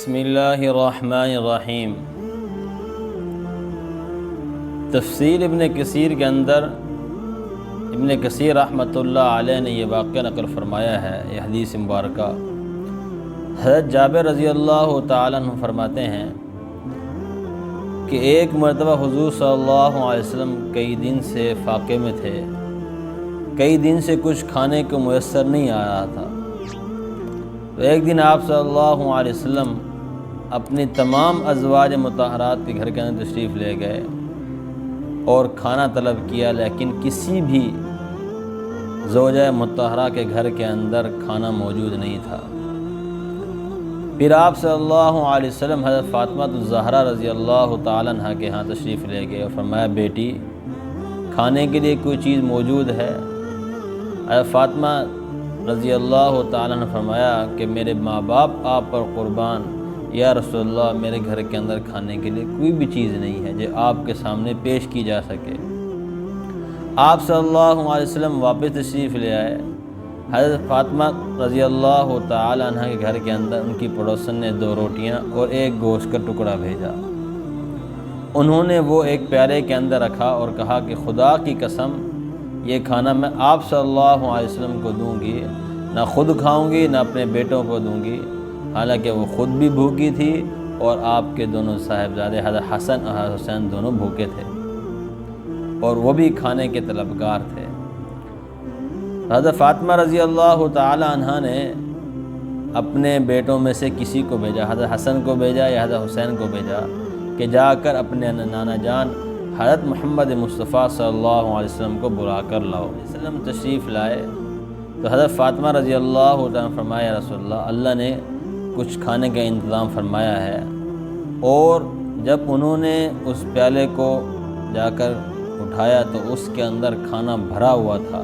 بسم اللہ الرحمن الرحیم۔ تفسیر ابن کثیر کے اندر ابن کثیر رحمۃ اللہ علیہ نے یہ واقعہ نقل فرمایا ہے، یہ حدیث مبارکہ۔ حضرت جابر رضی اللہ تعالیٰ عنہ فرماتے ہیں کہ ایک مرتبہ حضور صلی اللہ علیہ وسلم کئی دن سے فاقے میں تھے، کئی دن سے کچھ کھانے کو میسر نہیں آ رہا تھا۔ تو ایک دن آپ صلی اللہ علیہ وسلم اپنی تمام ازواج مطہرات کے گھر کے اندر تشریف لے گئے اور کھانا طلب کیا، لیکن کسی بھی زوجہ مطہرہ کے گھر کے اندر کھانا موجود نہیں تھا۔ پھر آپ صلی اللہ علیہ وسلم حضرت فاطمہ الزہرا رضی اللہ تعالیٰ عنہ کے ہاں تشریف لے گئے اور فرمایا، بیٹی کھانے کے لیے کوئی چیز موجود ہے؟ حضرت فاطمہ رضی اللہ تعالیٰ نے فرمایا کہ میرے ماں باپ آپ پر قربان، یا رسول اللہ میرے گھر کے اندر کھانے کے لیے کوئی بھی چیز نہیں ہے جو آپ کے سامنے پیش کی جا سکے۔ آپ صلی اللہ علیہ وسلم واپس تشریف لے آئے۔ حضرت فاطمہ رضی اللہ تعالیٰ عنہ کے گھر کے اندر ان کی پڑوسن نے 2 روٹیاں اور 1 گوشت کا ٹکڑا بھیجا۔ انہوں نے وہ ایک پیالے کے اندر رکھا اور کہا کہ خدا کی قسم یہ کھانا میں آپ صلی اللہ علیہ وسلم کو دوں گی، نہ خود کھاؤں گی نہ اپنے بیٹوں کو دوں گی، حالانکہ وہ خود بھی بھوکی تھی اور آپ کے دونوں صاحبزادے حضرت حسن اور حضرت حسین دونوں بھوکے تھے اور وہ بھی کھانے کے طلبگار تھے۔ حضرت فاطمہ رضی اللہ تعالی عنہ نے اپنے بیٹوں میں سے کسی کو بھیجا، حضرت حسن کو بھیجا یا حضرت حسین کو بھیجا کہ جا کر اپنے نانا جان حضرت محمد مصطفیٰ صلی اللہ علیہ وسلم کو بلا کر لاؤ۔ وسلم تشریف لائے تو حضرت فاطمہ رضی اللہ عنہ فرمایا، رسول اللہ، اللہ نے کچھ کھانے کا انتظام فرمایا ہے۔ اور جب انہوں نے اس پیالے کو جا کر اٹھایا تو اس کے اندر کھانا بھرا ہوا تھا۔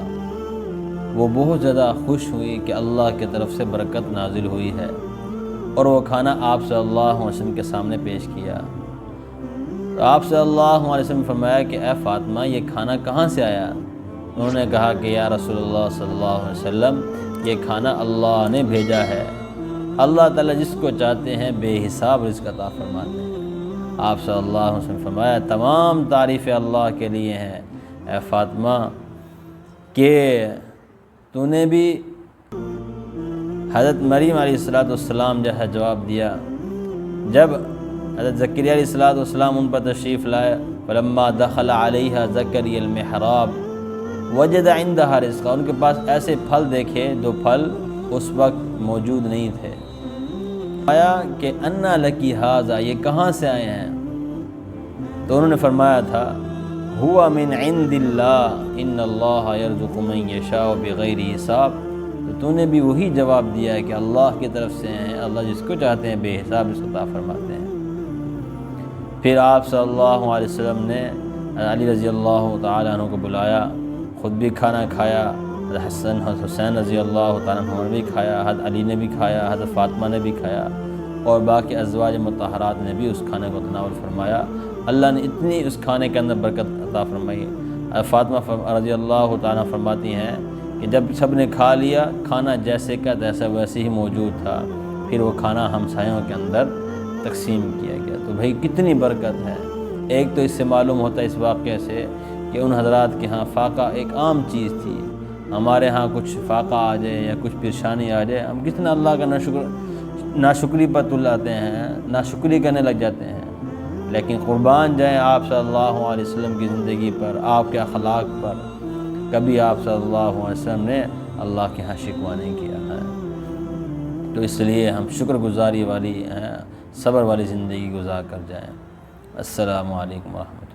وہ بہت زیادہ خوش ہوئی کہ اللہ کی طرف سے برکت نازل ہوئی ہے، اور وہ کھانا آپ صلی اللہ علیہ وسلم کے سامنے پیش کیا۔ تو آپ صلی اللہ علیہ وسلم فرمایا کہ اے فاطمہ یہ کھانا کہاں سے آیا؟ انہوں نے کہا کہ یا رسول اللہ صلی اللہ علیہ وسلم یہ کھانا اللہ نے بھیجا ہے، اللہ تعالیٰ جس کو چاہتے ہیں بے حساب رزق عطا فرماتے ہیں۔ آپ صلی اللہ علیہ وسلم فرمایا، تمام تعریفیں اللہ کے لیے ہیں اے فاطمہ کہ تو نے بھی حضرت مریم علیہ السلام جیسا جواب دیا۔ جب حضرت زکریا علیہ السلام ان پر تشریف لائے، فلما دخل علیہا زکریا المحراب وجد عندها رزقا، ان کے پاس ایسے پھل دیکھے جو پھل اس وقت موجود نہیں تھے۔ آیا کہ انا لکی ھذا، یہ کہاں سے آئے ہیں؟ تو انہوں نے فرمایا تھا، ہوا من عند اللہ ان اللہ یرزق من یشاء بغیر حساب۔ تو نے بھی وہی جواب دیا ہے کہ اللہ کی طرف سے ہیں، اللہ جس کو چاہتے ہیں بے حساب رزق عطا فرماتے ہیں۔ پھر آپ صلی اللہ علیہ وسلم نے علی رضی اللہ تعالیٰ عنہ کو بلایا، خود بھی کھانا کھایا، حضرت حسن حضرت حسین رضی اللہ تعالیٰ عنہ نے بھی کھایا، حضرت علی نے بھی کھایا، حضرت فاطمہ نے بھی کھایا، اور باقی ازواج مطہرات نے بھی اس کھانے کو تناول فرمایا۔ اللہ نے اتنی اس کھانے کے اندر برکت عطا فرمائی۔ فاطمہ رضی اللہ تعالیٰ فرماتی ہیں کہ جب سب نے کھا لیا، کھانا جیسے کا تیسا ویسے ہی موجود تھا، پھر وہ کھانا ہمسایوں کے اندر تقسیم کیا گیا۔ تو بھائی کتنی برکت ہے۔ ایک تو اس سے معلوم ہوتا ہے اس واقعے سے کہ ان حضرات کے ہاں فاقہ ایک عام چیز تھی۔ ہمارے ہاں کچھ فاقہ آ جائے یا کچھ پریشانی آ جائے، ہم کتنا اللہ کا ناشکری پر تلاتے ہیں، ناشکری کرنے لگ جاتے ہیں۔ لیکن قربان جائیں آپ صلی اللہ علیہ وسلم کی زندگی پر، آپ کے اخلاق پر، کبھی آپ صلی اللہ علیہ وسلم نے اللہ کے ہاں شکوہ نہیں کیا ہے۔ تو اس لیے ہم شکر گزاری والی صبر والی زندگی گزار کر جائیں۔ السلام علیکم ورحمۃ اللہ۔